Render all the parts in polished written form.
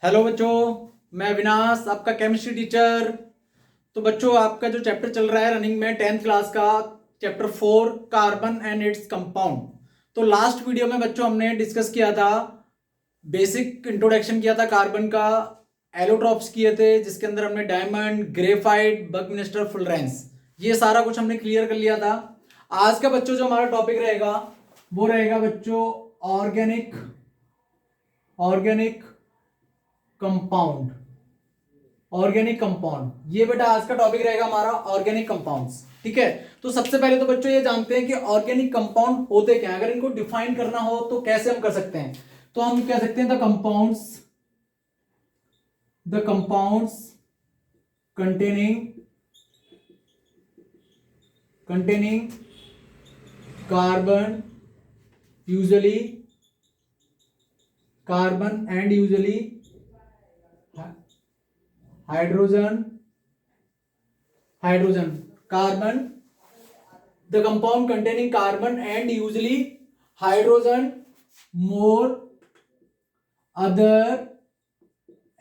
Hello बच्चों, मैं अविनाश आपका केमिस्ट्री टीचर। तो बच्चों, आपका जो चैप्टर चल रहा है रनिंग में 10th क्लास का, chapter 4 carbon and its compound. तो लास्ट वीडियो में बच्चों हमने डिस्कस किया था, बेसिक इंट्रोडक्शन किया था कार्बन का, एलोट्रॉप्स किए थे जिसके अंदर हमने डायमंड, ग्रेफाइट, बकमिस्टर, फुलरेंस, ये सारा कुछ हमने क्लियर कर लिया था। आज का बच्चों जो हमारा टॉपिक रहेगा वो रहेगा बच्चों organic organic compound. Organic compound, ये बेटा आज का टॉपिक रहेगा हमारा ऑर्गेनिक कंपाउंड्स। ठीक है। तो सबसे पहले तो बच्चों ये जानते हैं कि ऑर्गेनिक कंपाउंड होते क्या हैं। अगर इनको डिफाइन करना हो तो कैसे हम कर सकते हैं, तो हम कह सकते हैं the compounds containing carbon and usually hydrogen carbon, the compound containing carbon and usually hydrogen more other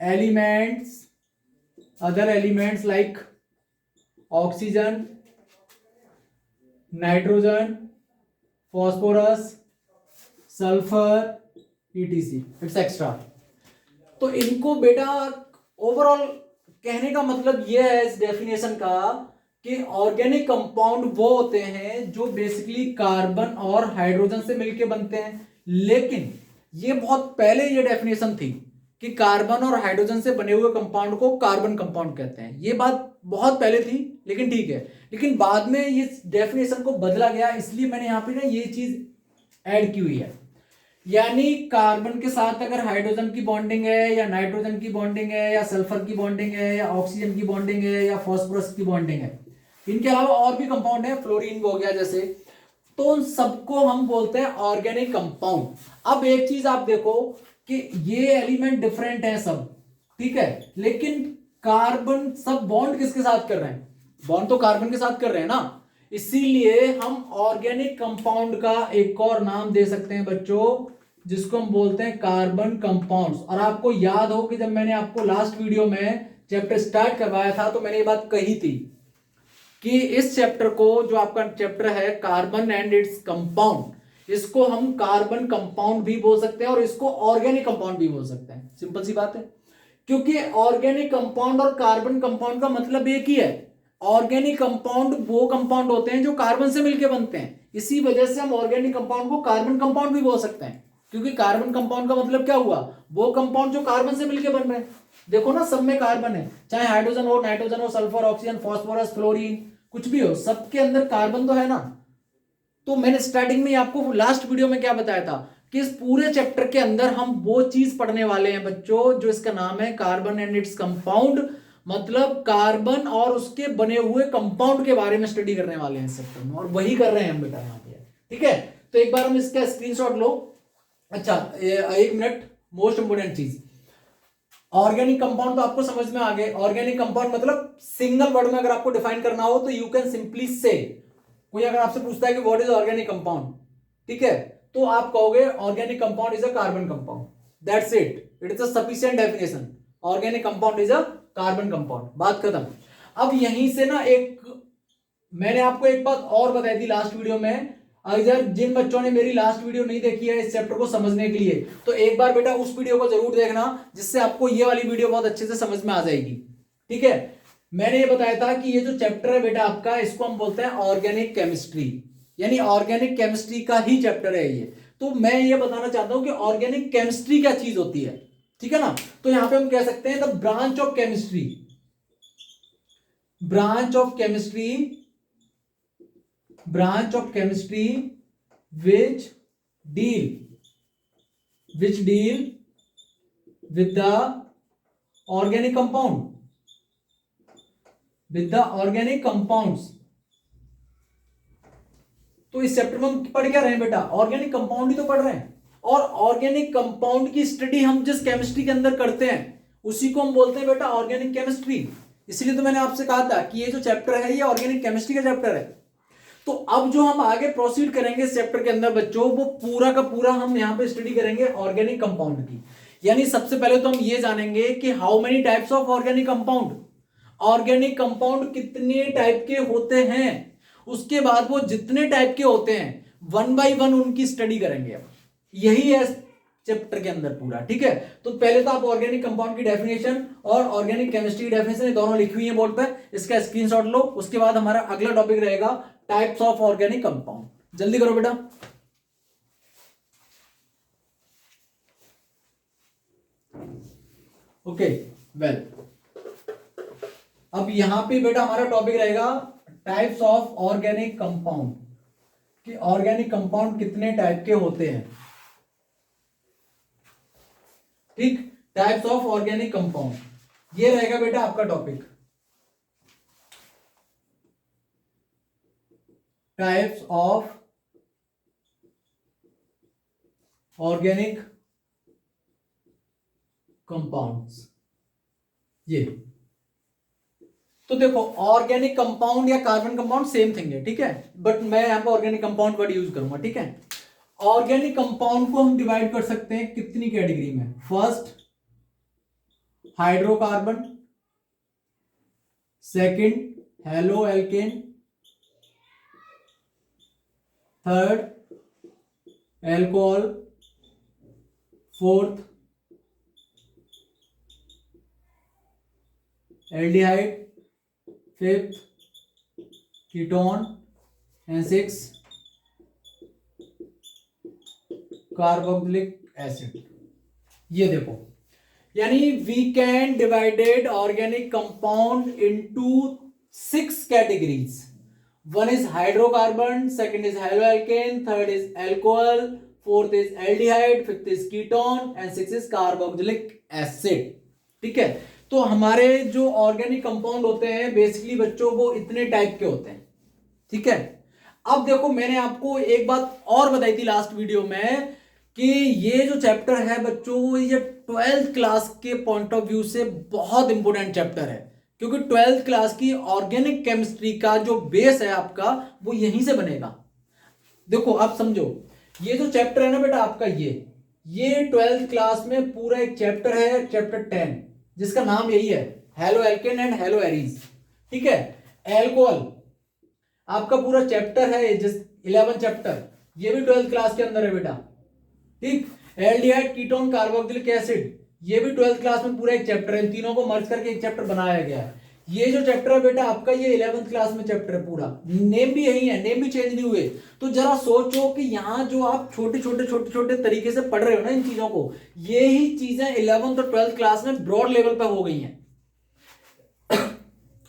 elements like oxygen, nitrogen, phosphorus, sulfur, etc etcetera. तो इनको बेटा ओवरऑल कहने का मतलब यह है इस डेफिनेशन का कि ऑर्गेनिक कंपाउंड वो होते हैं जो बेसिकली कार्बन और हाइड्रोजन से मिलके बनते हैं। लेकिन ये बहुत पहले ये डेफिनेशन थी कि कार्बन और हाइड्रोजन से बने हुए कंपाउंड को कार्बन कंपाउंड कहते हैं। ये बात बहुत पहले थी, लेकिन ठीक है। लेकिन बाद में इस डेफिनेशन को बदला गया, इसलिए मैंने यहां पे ना ये चीज ऐड की हुई है। यानी कार्बन के साथ अगर हाइड्रोजन की बॉन्डिंग है या नाइट्रोजन की बॉन्डिंग है या सल्फर की बॉन्डिंग है या ऑक्सीजन की बॉन्डिंग है या फॉस्फोरस की बॉन्डिंग है, इनके अलावा और भी कंपाउंड है, फ्लोरीन हो गया जैसे, तो उन सबको हम बोलते हैं ऑर्गेनिक कंपाउंड। अब एक चीज आप देखो कि ये एलिमेंट डिफरेंट है सब, ठीक है, लेकिन कार्बन सब बॉन्ड किसके साथ कर रहे हैं? बॉन्ड तो कार्बन के साथ कर रहे हैं ना। इसीलिए हम ऑर्गेनिक कंपाउंड का एक और नाम दे सकते हैं बच्चों, जिसको हम बोलते हैं कार्बन कंपाउंड्स। और आपको याद हो कि जब मैंने आपको लास्ट वीडियो में चैप्टर स्टार्ट करवाया था तो मैंने ये बात कही थी कि इस चैप्टर को, जो आपका चैप्टर है कार्बन एंड इट्स कंपाउंड, इसको हम कार्बन कंपाउंड भी बोल सकते हैं और इसको ऑर्गेनिक कंपाउंड भी बोल सकते हैं। सिंपल सी बात है, क्योंकि ऑर्गेनिक कंपाउंड और कार्बन कंपाउंड का मतलब एक ही है। ऑर्गेनिक कंपाउंड वो कंपाउंड होते हैं जो कार्बन से मिलकर बनते हैं, इसी वजह से हम ऑर्गेनिक कंपाउंड को कार्बन कंपाउंड भी बोल सकते हैं। क्योंकि कार्बन कंपाउंड का मतलब क्या हुआ? वो कंपाउंड जो कार्बन से मिलकर बन रहे हैं। देखो ना, सब में कार्बन है, चाहे हाइड्रोजन हो, नाइट्रोजन हो, सल्फर, ऑक्सीजन, फॉस्फोरस, फ्लोरीन, कुछ भी हो, सबके अंदर कार्बन तो है ना। तो मैंने स्टार्टिंग में आपको लास्ट वीडियो में क्या बताया था कि इस पूरे चैप्टर के अंदर हम वो चीज पढ़ने वाले हैं बच्चों जो इसका नाम है कार्बन एंड इट्स कंपाउंड। मतलब कार्बन और उसके बने हुए कंपाउंड के बारे में स्टडी करने वाले हैं इस चैप्टर में, और वही कर रहे हैं हम बेटा यहाँ पे। ठीक है, तो एक बार हम इसका स्क्रीनशॉट लो। अच्छा, एक मिनट, मोस्ट इंपोर्टेंट चीज, ऑर्गेनिक कंपाउंड तो आपको समझ में आ गए। ऑर्गेनिक कंपाउंड मतलब सिंगल वर्ड में अगर आपको डिफाइन करना हो तो यू कैन सिंपली से, कोई अगर आपसे पूछता है कि व्हाट इज ऑर्गेनिक कंपाउंड, ठीक है, तो आप कहोगे organic compound is a carbon compound. That's it, it is a sufficient definition. Organic compound is a carbon compound, बात खत्म। अब यहीं से ना मैंने आपको एक बात और बताई थी लास्ट वीडियो में। अगर जिन बच्चों ने मेरी लास्ट वीडियो नहीं देखी है इस चैप्टर को समझने के लिए, तो एक बार बेटा उस वीडियो को जरूर देखना, जिससे आपको ये वाली वीडियो बहुत अच्छे से समझ में आ जाएगी। ठीक है, मैंने ये बताया था कि ये जो चैप्टर है बेटा आपका, इसको हम बोलते हैं ऑर्गेनिक केमिस्ट्री, यानी ऑर्गेनिक केमिस्ट्री का ही चैप्टर है ये। तो मैं ये बताना चाहता हूं कि ऑर्गेनिक केमिस्ट्री क्या चीज होती है। ठीक है ना, तो यहां पे हम कह सकते हैं the branch of chemistry, branch of chemistry which deal with the organic compounds। तो इस चैप्टर में हम पढ़ क्या रहे हैं बेटा? ऑर्गेनिक कंपाउंड ही तो पढ़ रहे हैं। और ऑर्गेनिक कंपाउंड की स्टडी हम जिस केमिस्ट्री के अंदर करते हैं उसी को हम बोलते हैं बेटा ऑर्गेनिक केमिस्ट्री। इसलिए तो मैंने आपसे कहा था कि ये जो चैप्टर है ये ऑर्गेनिक केमिस्ट्री का चैप्टर है। तो अब जो हम आगे प्रोसीड करेंगे इस चैप्टर के अंदर बच्चों, वो पूरा का पूरा हम यहां पे स्टडी करेंगे ऑर्गेनिक कंपाउंड की। यानी सबसे पहले तो हम ये जानेंगे कि how many types of organic compound, organic compound कितने टाइप के होते हैं। उसके बाद वो जितने टाइप के होते हैं वन बाय वन उनकी स्टडी करेंगे। यही है चैप्टर के अंदर पूरा, ठीक है। तो पहले तो आप ऑर्गेनिक कंपाउंड की डेफिनेशन और ऑर्गेनिक केमिस्ट्री की डेफिनेशन ये दोनों लिखी हुई है बोर्ड पर, इसका स्क्रीनशॉट लो। उसके बाद हमारा अगला टॉपिक रहेगा टाइप्स ऑफ ऑर्गेनिक कंपाउंड। जल्दी करो बेटा। ओके वेल, अब यहां पे बेटा हमारा टॉपिक रहेगा टाइप्स ऑफ ऑर्गेनिक कंपाउंड, कि ऑर्गेनिक कंपाउंड कितने टाइप के होते हैं। ठीक, टाइप्स ऑफ ऑर्गेनिक कंपाउंड ये रहेगा बेटा आपका topic. Types of organic compounds. ये तो देखो ऑर्गेनिक कंपाउंड या कार्बन कंपाउंड सेम थिंग है, ठीक है, बट मैं यहां पर ऑर्गेनिक कंपाउंड वर्ड यूज करूंगा, ठीक है। ऑर्गेनिक कंपाउंड को हम डिवाइड कर सकते हैं कितनी कैटेगरी में। First hydrocarbon, second halo alkane, third alcohol, fourth aldehyde, fifth ketone and six carboxylic acid. ये देखो, यानी we can divided organic compound into 6 categories. One is hydrocarbon, second is haloalkane, third is alcohol, fourth is aldehyde, fifth is ketone and six is carboxylic acid, ठीक है। तो हमारे जो organic compound होते हैं बेसिकली बच्चों वो इतने टाइप के होते हैं, ठीक है। अब देखो मैंने आपको एक बात और बताई थी लास्ट वीडियो में कि ये जो चैप्टर है बच्चों ये 12th क्लास के पॉइंट ऑफ व्यू से बहुत इंपॉर्टेंट चैप्टर है, क्योंकि 12th क्लास की ऑर्गेनिक केमिस्ट्री का जो बेस है आपका वो यहीं से बनेगा। देखो आप समझो, ये जो चैप्टर है ना बेटा आपका, ये 12th क्लास में पूरा एक चैप्टर है, चैप्टर 10, जिसका नाम यही है halo alkane and hello Aries, ठीक है। एल्कोहल आपका पूरा चैप्टर है, जिस 11 चैप्टर, ये भी 12th क्लास के अंदर है बेटा, ठीक। एल्डिहाइड, कीटोन, कार्बोक्सिलिक एसिड ये भी 12th क्लास में पूरा एक चैप्टर है, इन तीनों को मर्ज करके एक चैप्टर बनाया गया है। ये जो चैप्टर है बेटा आपका ये 11th क्लास में चैप्टर है पूरा, नेम भी यही है, नेम भी चेंज नहीं हुए। तो जरा सोचो कि यहाँ जो आप छोटे छोटे तरीके से पढ़ रहे हो ना इन चीजों को, ये ही चीजें 11th और 12th क्लास में ब्रॉड लेवल पर हो गई हैं।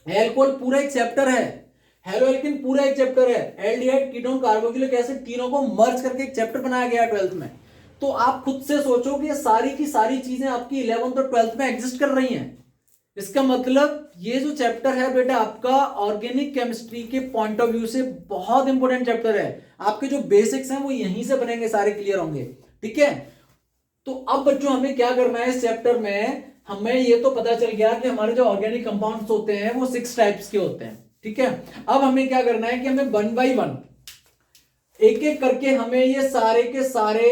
एल्कोहल पूरा एक चैप्टर है, हेलोएल्केन पूरा एक चैप्टर है, एल्डिहाइड, कीटोन, कार्बोक्सिलिक एसिड तीनों को मर्ज करके एक चैप्टर बनाया गया 12th में। तो आप खुद से सोचो कि ये सारी की सारी चीजें आपकी 11th और 12th में एग्जिस्ट कर रही हैं। इसका मतलब ये जो चैप्टर है बेटा आपका ऑर्गेनिक केमिस्ट्री के पॉइंट ऑफ व्यू से बहुत इंपॉर्टेंट चैप्टर है। आपके जो बेसिक्स हैं वो यहीं से बनेंगे, सारे क्लियर होंगे, ठीक है। तो अब बच्चों हमें क्या करना है इस चैप्टर में, हमें ये तो पता चल गया कि हमारे जो ऑर्गेनिक कंपाउंड्स होते हैं वो 6 टाइप्स के होते हैं, ठीक है। अब हमें क्या करना है कि हमें वन बाय वन एक एक करके हमें ये सारे के सारे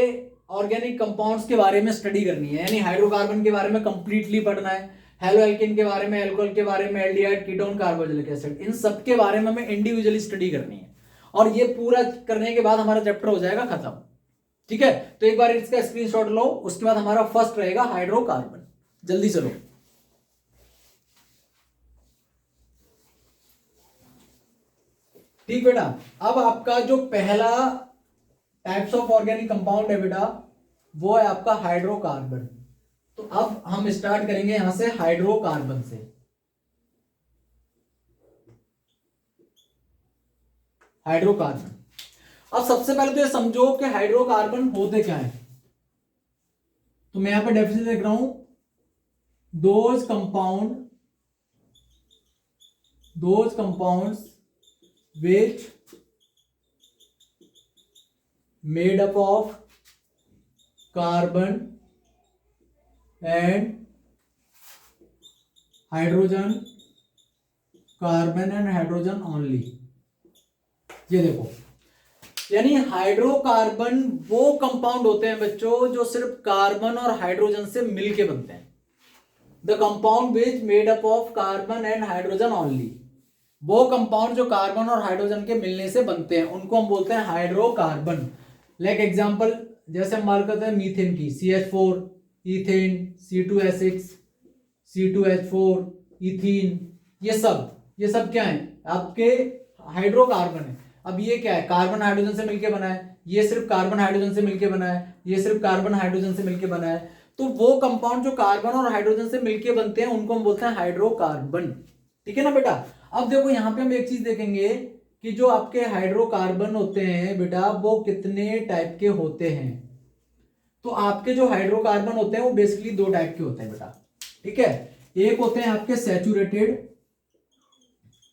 ऑर्गेनिक कंपाउंड्स के बारे में स्टडी करनी है। यानी हाइड्रोकार्बन के बारे में कंप्लीटली पढ़ना है, हेलोएल्केन के बारे में, अल्कोहल के बारे में, एल्डिहाइड, कीटोन, कार्बोक्सिलिक एसिड, इन सब के बारे में हमें इंडिविजुअली स्टडी करनी है। और ये पूरा करने के बाद हमारा चैप्टर हो जाएगा खत्म, ठीक है। तो एक बार इसका स्क्रीनशॉट लो, उसके बाद हमारा फर्स्ट रहेगा हाइड्रोकार्बन। जल्दी चलो। ठीक बेटा, अब आपका जो पहला टाइप्स ऑफ ऑर्गेनिक कंपाउंड है बेटा वो है आपका हाइड्रोकार्बन। तो अब हम स्टार्ट करेंगे यहां से हाइड्रोकार्बन से। हाइड्रोकार्बन, अब सबसे पहले तो ये समझो कि हाइड्रोकार्बन होते क्या है। तो मैं यहां पर डेफिनेशन लिख रहा हूं, those compounds which made up of carbon and hydrogen, carbon and hydrogen only। ये देखो यानी हाइड्रोकार्बन वो कंपाउंड होते हैं बच्चों जो सिर्फ कार्बन और हाइड्रोजन से मिलके बनते हैं। The compound which made up of carbon and hydrogen only, वो कंपाउंड जो कार्बन और हाइड्रोजन के मिलने से बनते हैं उनको हम बोलते हैं हाइड्रोकार्बन। लाइक एग्जांपल जैसे हम बात करते हैं मीथेन की, CH4, ethane, C2H6, C2H4, ethene, ये सब क्या है आपके हाइड्रोकार्बन है। अब ये क्या है, कार्बन हाइड्रोजन से मिलके बना है, ये सिर्फ कार्बन हाइड्रोजन से मिलके बना है, ये सिर्फ कार्बन हाइड्रोजन से मिलके बना है। तो वो कंपाउंड जो कार्बन और हाइड्रोजन से मिलके बनते हैं उनको हम बोलते हैं हाइड्रोकार्बन। ठीक है ना बेटा। अब देखो यहां पे हम एक चीज देखेंगे कि जो आपके हाइड्रोकार्बन होते हैं बेटा वो कितने टाइप के होते हैं। तो आपके जो हाइड्रोकार्बन होते हैं वो बेसिकली दो टाइप के होते हैं बेटा। ठीक है, एक होते हैं आपके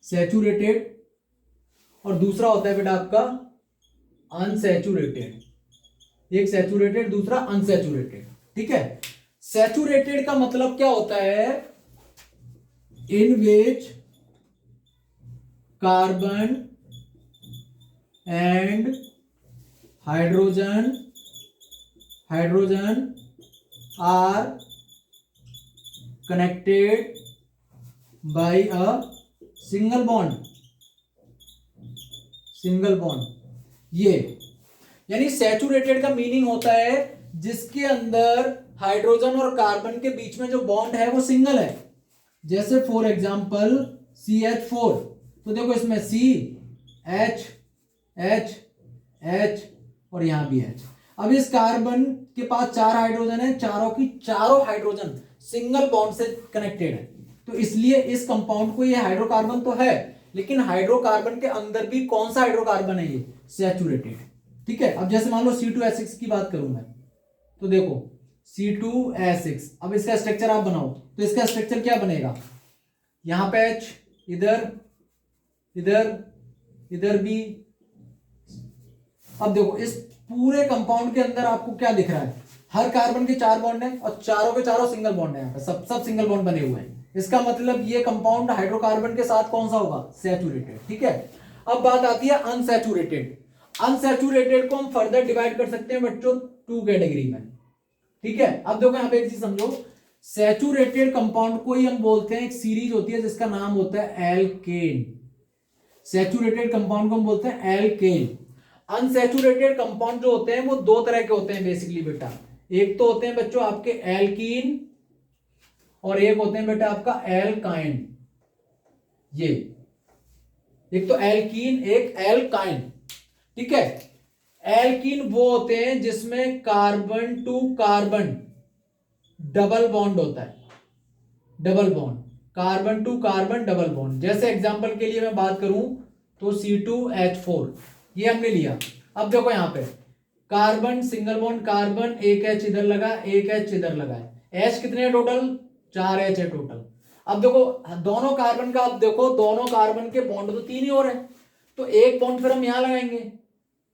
सैचुरेटेड और दूसरा होता है बेटा आपका अनसैचुरेटेड। एक सैचुरेटेड, दूसरा अनसैचुरेटेड। ठीक है, सैचुरेटेड का मतलब क्या होता है, in which carbon and hydrogen are connected by a single bond. ये यानी सैचुरेटेड का मीनिंग होता है जिसके अंदर हाइड्रोजन और कार्बन के बीच में जो बॉन्ड है वो सिंगल है। जैसे फॉर एग्जांपल CH4, तो देखो इसमें C, H, H, H और यहां भी H। अब इस कार्बन के पास 4 हाइड्रोजन है, चारों की चारों हाइड्रोजन सिंगल बॉन्ड से कनेक्टेड है, तो इसलिए इस कंपाउंड को ये हाइड्रोकार्बन तो है, लेकिन हाइड्रोकार्बन के अंदर भी कौन सा हाइड्रोकार्बन है, ये सैचुरेटेड। ठीक है, अब जैसे मान लो C2H6 की बात करूं मैं, तो देखो C2H6, अब इसका स्ट्रक्चर आप बनाओ तो इसका स्ट्रक्चर क्या बनेगा, यहां पे H, इधर भी। अब देखो इस पूरे कंपाउंड के अंदर आपको क्या दिख रहा है, हर कार्बन के 4 बॉन्ड है और चारों के चारों सिंगल बॉन्ड है, यहाँ पे सब सिंगल बॉन्ड बने हुए हैं। इसका मतलब ये कंपाउंड हाइड्रोकार्बन के साथ कौन सा होगा, सैचुरेटेड। ठीक है, अब बात आती है अनसैचुरेटेड। अनसैचुरेटेड को हम फर्दर डिवाइड कर सकते हैं बच्चों 2 कैटेगरी में। ठीक है, अब देखो यहां पे एक चीज समझो, सैचुरेटेड कंपाउंड को ही हम बोलते हैं, एक सीरीज होती है जिसका नाम होता है एल्केन। सैचुरेटेड कंपाउंड को हम बोलते हैं एल्केन। अनसैचुरेटेड कंपाउंड जो होते हैं वो 2 तरह के होते हैं बेसिकली बेटा, एक तो होते हैं बच्चों आपके एल्कीन और एक होते हैं बेटा आपका एल्काइन। ये एक तो एल्कीन, एक एल्काइन। ठीक है, एल्कीन वो होते हैं जिसमें carbon to carbon double bond होता है, double bond, carbon to carbon double bond. जैसे एग्जांपल के लिए मैं बात करूं तो C2H4 ये हमने लिया। अब देखो यहां पे कार्बन सिंगल बॉन्ड, कार्बन एक H इधर लगा, एक H इधर लगा है, H कितने हैं टोटल, 4 H है टोटल। अब देखो दोनों कार्बन का, अब देखो दोनों कार्बन के बॉन्ड तो 3 ही और है, तो एक बॉन्ड फिर हम यहां लगाएंगे।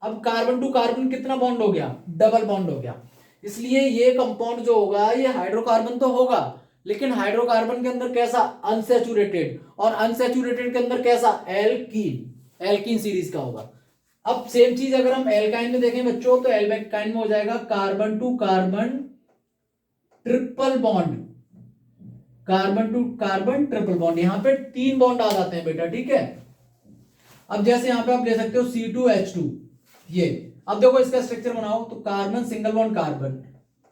अब कार्बन टू कार्बन कितना बॉन्ड हो गया, डबल बॉन्ड हो गया। इसलिए ये कंपाउंड जो होगा ये हाइड्रोकार्बन तो होगा, लेकिन हाइड्रोकार्बन के अंदर कैसा, अनसैचुरेटेड, और अनसैचुरेटेड के अंदर कैसा, एल्कीन, एल्कीन सीरीज का होगा। अब सेम चीज अगर हम एल्काइन में देखें बच्चों, तो एल्काइन में हो जाएगा carbon to carbon triple bond, carbon to carbon triple bond, यहां पे 3 बॉन्ड आ जाते हैं बेटा। ठीक है, अब जैसे यहां पे आप ले सकते हो C2H2 ये। अब देखो इसका स्ट्रक्चर बनाओ तो कार्बन सिंगल बॉन्ड कार्बन,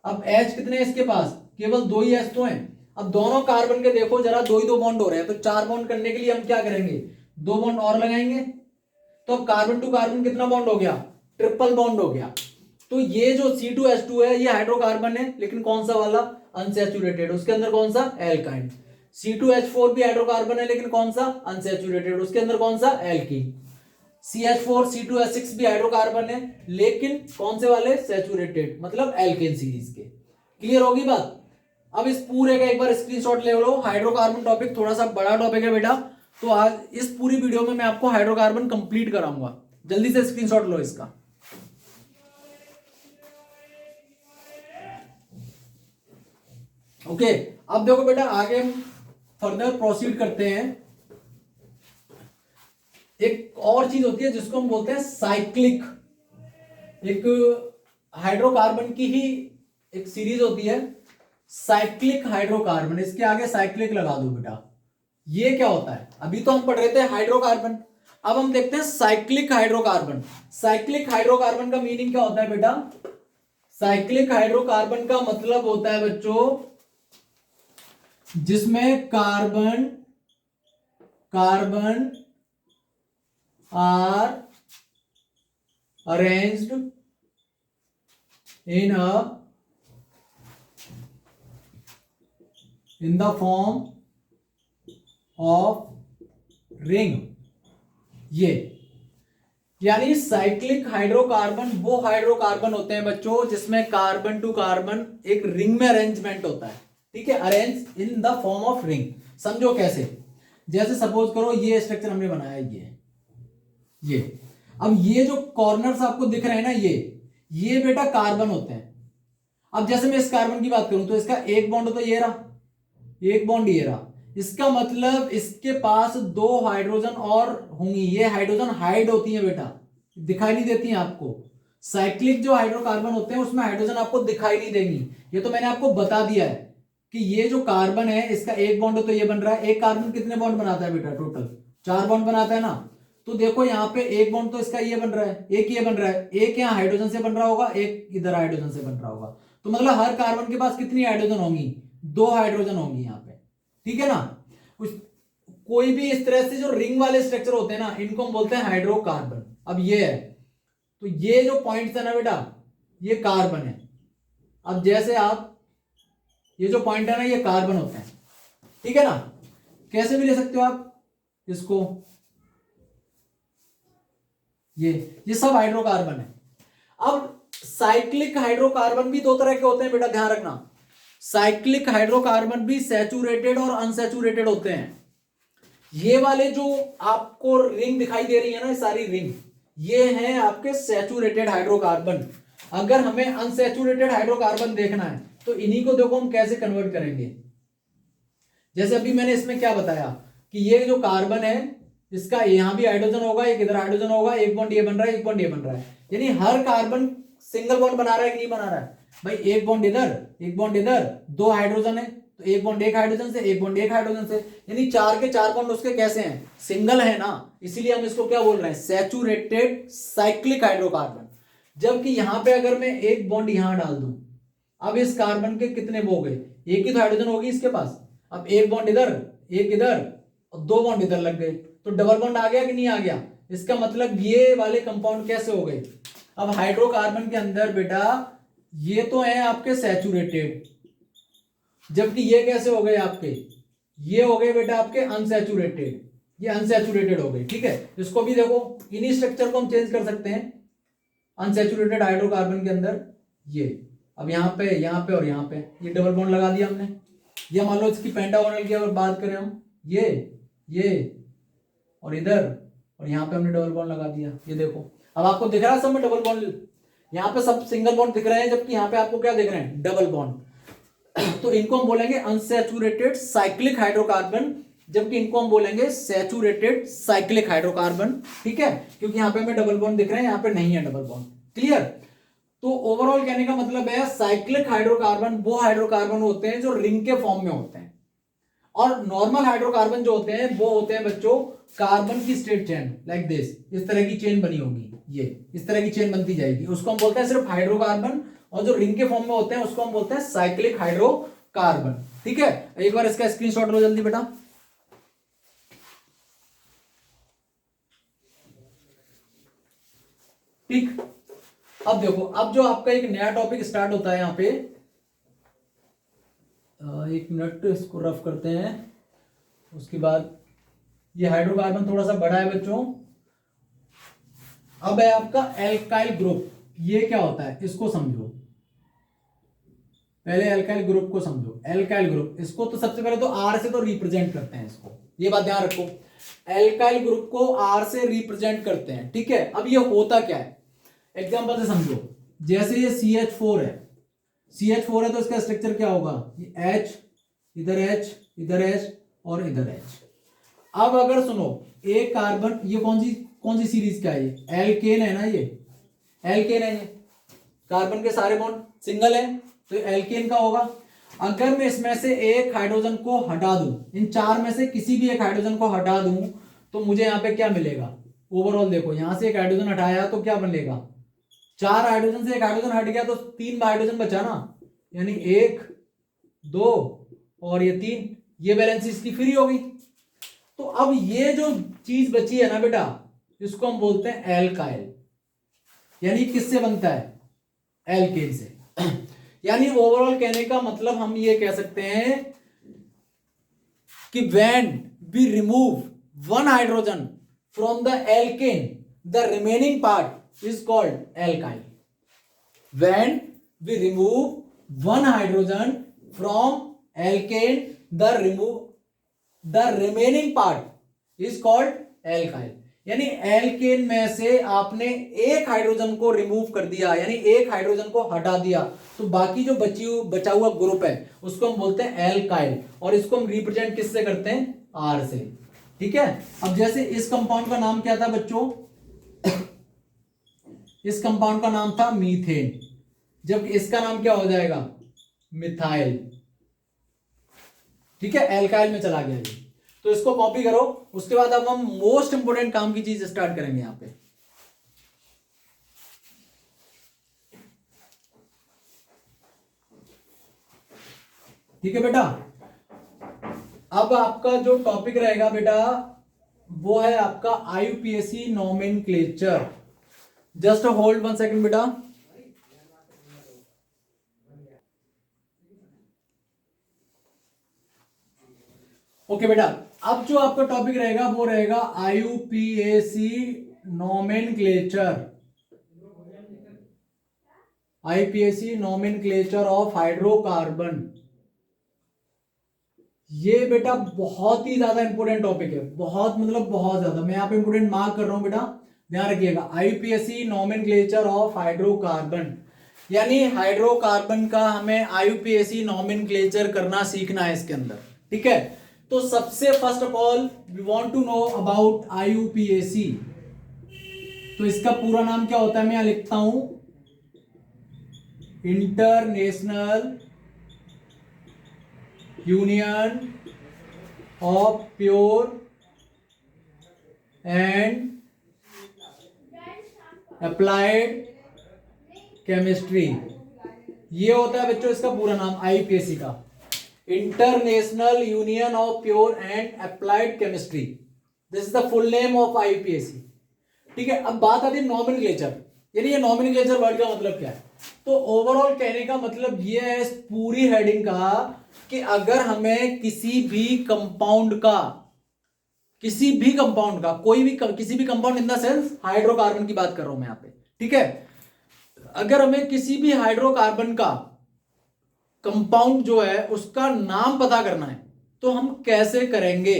अब H कितने हैं इसके पास, केवल 2 ही H तो हैं। अब दोनों कार्बन के देखो जरा 2 ही 2 बॉन्ड हो रहे हैं, तो 4 बॉन्ड करने के लिए हम क्या करेंगे, 2 बॉन्ड और लगाएंगे, तो कार्बन टू कार्बन कितना बॉन्ड हो गया, ट्रिपल बॉन्ड हो गया। तो ये जो C2H2 है ये हाइड्रोकार्बन है, लेकिन कौन सा वाला, अनसैचुरेटेड, उसके अंदर कौन सा, एल्काइन। C2H4 भी हाइड्रोकार्बन है, लेकिन कौन सा, अनसैचुरेटेड, उसके अंदर कौन सा, एल्कीन। CH4 C2H6 भी हाइड्रोकार्बन है, लेकिन कौन से वाले, सैचुरेटेड, मतलब एल्केन सीरीज के। क्लियर होगी बात। अब इस पूरे का एक बार स्क्रीनशॉट ले लो। हाइड्रोकार्बन टॉपिक थोड़ा सा बड़ा टॉपिक है बेटा, तो आज इस पूरी वीडियो में मैं आपको हाइड्रोकार्बन कंप्लीट कराऊंगा। जल्दी से स्क्रीनशॉट लो इसका। ओके, अब देखो बेटा आगे हम फर्दर प्रोसीड करते हैं। एक और चीज होती है जिसको हम बोलते हैं साइक्लिक एक हाइड्रोकार्बन की ही एक सीरीज होती है साइक्लिक हाइड्रोकार्बन, इसके आगे साइक्लिक लगा दो बेटा। ये क्या होता है? अभी तो हम पढ़ रहे थे हाइड्रोकार्बन, अब हम देखते हैं साइक्लिक हाइड्रोकार्बन। साइक्लिक हाइड्रोकार्बन का मीनिंग क्या होता है बेटा? साइक्लिक हाइड्रोकार्बन का मतलब होता है बच्चों जिसमें carbon are arranged in the form of ring। ये यानी साइक्लिक हाइड्रोकार्बन वो हाइड्रोकार्बन होते हैं बच्चों जिसमें कार्बन टू कार्बन एक रिंग में अरेंजमेंट होता है, ठीक है, arrange in the form of ring. समझो कैसे? जैसे सपोज करो ये स्ट्रक्चर हमने बनाया, ये अब ये जो कॉर्नर्स आपको दिख रहे हैं ना, ये बेटा कार्बन होते हैं। अब जैसे मैं इस कार्बन की बात करूं तो इसका एक बॉन्ड तो ये रहा, एक बॉन्ड ये रहा, इसका मतलब इसके पास दो हाइड्रोजन और होंगी। ये हाइड्रोजन हाइड होती है बेटा, दिखाई नहीं देती हैं आपको। साइक्लिक जो हाइड्रोकार्बन होते हैं उसमें हाइड्रोजन आपको दिखाई नहीं देंगी। ये तो मैंने आपको बता दिया है कि ये जो कार्बन है इसका एक बॉन्ड तो ये बन रहा है। एक कार्बन कितने बॉन्ड बनाता है बेटा? टोटल 4 बॉन्ड बनाता है ना। तो देखो यहाँ पे एक बॉन्ड तो इसका ये बन रहा है, एक ये बन रहा है, एक यहाँ हाइड्रोजन से बन रहा होगा, एक इधर हाइड्रोजन से बन रहा होगा। तो मतलब हर कार्बन के पास कितनी हाइड्रोजन होंगी? 2 हाइड्रोजन होंगी यहाँ पे, ठीक है ना। कोई भी इस तरह से जो रिंग वाले स्ट्रक्चर होते हैं ना, इनको हम बोलते हैं हाइड्रोकार्बन। अब ये है, तो ये जो पॉइंट है ना बेटा, ये कार्बन है। अब जैसे आप ये जो पॉइंट है ना, ये कार्बन होते हैं, ठीक है ना। कैसे भी ले सकते हो आप इसको, ये सब हाइड्रोकार्बन है। अब साइक्लिक हाइड्रोकार्बन भी 2 तरह के होते हैं बेटा, ध्यान रखना। साइक्लिक हाइड्रोकार्बन भी सैचुरेटेड और अनसैचुरेटेड होते हैं। ये वाले जो आपको रिंग दिखाई दे रही है ना, सारी रिंग, ये हैं आपके सैचुरेटेड हाइड्रोकार्बन। अगर हमें अनसैचुरेटेड हाइड्रोकार्बन देखना है तो इन्हीं को देखो हम कैसे कन्वर्ट करेंगे। जैसे अभी मैंने इसमें क्या बताया कि ये जो कार्बन है इसका यहां भी हाइड्रोजन होगा, एक इधर हाइड्रोजन होगा, एक बॉन्ड ये बन रहा है, एक बॉन्ड ये बन रहा है। यानी हर कार्बन सिंगल बॉन्ड बना रहा है कि नहीं बना रहा है भाई? एक बॉन्ड इधर, एक बॉन्ड इधर, 2 हाइड्रोजन है तो एक बॉन्ड एक हाइड्रोजन से, एक बॉन्ड एक हाइड्रोजन से, यानी 4 के 4 बॉन्ड उसके कैसे हैं? सिंगल है ना। इसीलिए हम इसको क्या बोल रहे हैं? Saturated cyclic hydrocarbon. जबकि यहां पे अगर मैं एक बॉन्ड यहां डाल दूं, अब इस कार्बन के कितने हो गए? एक ही तो हाइड्रोजन होगी इसके पास। अब एक बॉन्ड इधर, एक इधर और 2 बॉन्ड इधर लग गए, तो डबल बॉन्ड आ गया कि नहीं आ गया? इसका मतलब ये वाले कंपाउंड कैसे हो गए? अब हाइड्रोकार्बन के अंदर बेटा ये तो है आपके सैचुरेटेड, जबकि ये कैसे हो गए आपके? ये हो गए बेटा आपके अनसैचुरेटेड, ये अनसैचुरेटेड हो गए, ठीक है। इसको भी देखो, इन्हीं स्ट्रक्चर को हम चेंज कर सकते हैं अनसैचुरेटेड हाइड्रोकार्बन के अंदर। ये अब यहाँ पे और यहाँ पे ये डबल बॉन्ड लगा दिया हमने। ये मान लो इसकी पेंटागोनल की अगर बात करें हम, ये और इधर और यहाँ पे हमने डबल बॉन्ड लगा दिया। ये देखो, अब आपको दिख रहा है सब में डबल बॉन्ड, यहाँ पे सब सिंगल बॉन्ड दिख रहे हैं, जबकि यहाँ पे आपको क्या दिख रहे हैं? Double bond. तो इनको हम बोलेंगे अनसैचुरेटेड साइक्लिक हाइड्रोकार्बन, जबकि इनको हम बोलेंगे सैचुरेटेड साइक्लिक हाइड्रोकार्बन, ठीक है, क्योंकि यहाँ पे हमें डबल बॉन्ड दिख रहे हैं, यहाँ पे नहीं है डबल बॉन्ड। क्लियर? तो ओवरऑल कहने का मतलब है साइक्लिक हाइड्रोकार्बन वो हाइड्रोकार्बन होते हैं जो रिंग के फॉर्म में होते हैं, और नॉर्मल हाइड्रोकार्बन जो होते हैं वो होते हैं बच्चों कार्बन की स्ट्रेट चेन, लाइक दिस, इस तरह की चेन बनी होगी, ये इस तरह की चेन बनती जाएगी, उसको हम बोलते हैं सिर्फ हाइड्रोकार्बन। और जो रिंग के फॉर्म में होते हैं उसको हम बोलते हैं साइक्लिक हाइड्रोकार्बन, ठीक है। एक बार इसका स्क्रीनशॉट लो जल्दी बेटा। ठीक, अब देखो, अब जो आपका एक नया टॉपिक स्टार्ट होता है यहाँ पे, एक मिनट इसको रफ करते हैं। उसके बाद ये हाइड्रोकार्बन थोड़ा सा बड़ा है बच्चों। अब है आपका एल्काइल ग्रुप। ये क्या होता है इसको समझो, पहले एल्काइल ग्रुप को समझो। एल्काइल ग्रुप, इसको तो सबसे पहले तो आर से तो रिप्रेजेंट करते हैं इसको, ये बात ध्यान रखो। एल्काइल ग्रुप को आर से रिप्रेजेंट करते हैं, ठीक है। अब ये होता क्या है एग्जांपल से समझो। जैसे ये CH4 है, CH4 है तो इसका स्ट्रक्चर क्या होगा? ये H, इधर H, इधर H और इधर H। अब अगर सुनो, एक कार्बन, ये कौन सी सीरीज क्या है? ये एल्केन है ना, ये एल्केन है ये, कार्बन के सारे बॉन्ड सिंगल है तो एल्केन का होगा। अगर मैं इसमें से एक हाइड्रोजन को हटा दूं, इन चार में से किसी भी एक हाइड्रोजन को हटा दूं, तो मुझे यहाँ पे क्या मिलेगा? ओवरऑल देखो, यहां से एक हाइड्रोजन हटाया तो क्या बनेगा? 4 हाइड्रोजन से एक हाइड्रोजन हट गया तो 3 हाइड्रोजन बचा ना, यानी 1 2 और ये 3, ये वैलेंसी इसकी फ्री होगी। तो अब ये जो चीज बची है ना बेटा, इसको हम बोलते हैं एल्काइल, यानी किससे बनता है? एल्केन से। यानी ओवरऑल कहने का मतलब हम ये कह सकते हैं कि when we remove one hydrogen from the alkane, the remaining part is called alkyl. When we remove one hydrogen from alkane, the remaining part is called alkyl. यानी एल्केन में से आपने एक हाइड्रोजन को रिमूव कर दिया, यानी एक हाइड्रोजन को हटा दिया, तो बाकी जो बचा हुआ ग्रुप है उसको हम बोलते हैं एल्काइल, और इसको हम रिप्रेजेंट किससे करते हैं? आर से। ठीक है। अब जैसे इस कंपाउंड का नाम क्या था बच्चों? इस कंपाउंड का नाम था मीथेन, जब इसका नाम क्या हो जाएगा? मिथाइल। ठीक है, एल्काइल में चला गया ये। तो इसको कॉपी करो। उसके बाद अब हम मोस्ट इंपोर्टेंट काम की चीज स्टार्ट करेंगे यहां पे। ठीक है बेटा, अब आपका जो टॉपिक रहेगा बेटा वो है आपका IUPAC nomenclature. Just hold 1 second बेटा। ओके बेटा, अब जो आपका टॉपिक रहेगा वो रहेगा IUPAC nomenclature. IUPAC nomenclature of hydrocarbon. ये बेटा बहुत ही ज्यादा इंपोर्टेंट टॉपिक है, बहुत मतलब बहुत ज्यादा। मैं यहाँ पे इंपोर्टेंट मार्क कर रहा हूं बेटा, ध्यान रखिएगा। आईयूपीएसी नोमेनक्लेचर ऑफ हाइड्रोकार्बन, यानी हाइड्रोकार्बन का हमें आईयूपीएसी नोमेनक्लेचर करना सीखना है इसके अंदर। ठीक है, तो सबसे first of all we want to know about IUPAC. तो इसका पूरा नाम क्या होता है? मैं यहां लिखता हूं, international union of pure and applied chemistry. ये होता है बच्चों इसका पूरा नाम आईयूपीएसी का, international union of pure and applied chemistry. This is the full name of IUPAC. ठीक है, अब बात आती है नॉमेनक्लेचर, यानी ये नॉमेनक्लेचर वर्ड का मतलब क्या है? तो ओवरऑल कहने का मतलब ये है इस पूरी हेडिंग का कि अगर हमें किसी भी कंपाउंड का किसी भी compound in the sense hydrocarbon की बात कर रहा हूं मैं यहां पे। ठीक है, अगर हमें किसी भी हाइड्रोकार्बन का कंपाउंड जो है उसका नाम पता करना है तो हम कैसे करेंगे?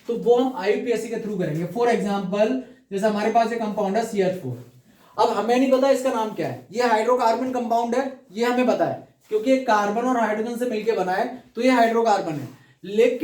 तो वो हम आईयूपीएसी के थ्रू करेंगे। फॉर एग्जांपल, जैसे हमारे पास एक कंपाउंड है CH4। अब हमें नहीं पता इसका नाम क्या है, ये हाइड्रोकार्बन कंपाउंड है, ये हमें पता है क्योंकि कार्बन और हाइड्रोजन से मिलकर बना है, तो ये हाइड्रोकार्बन है। लेकिन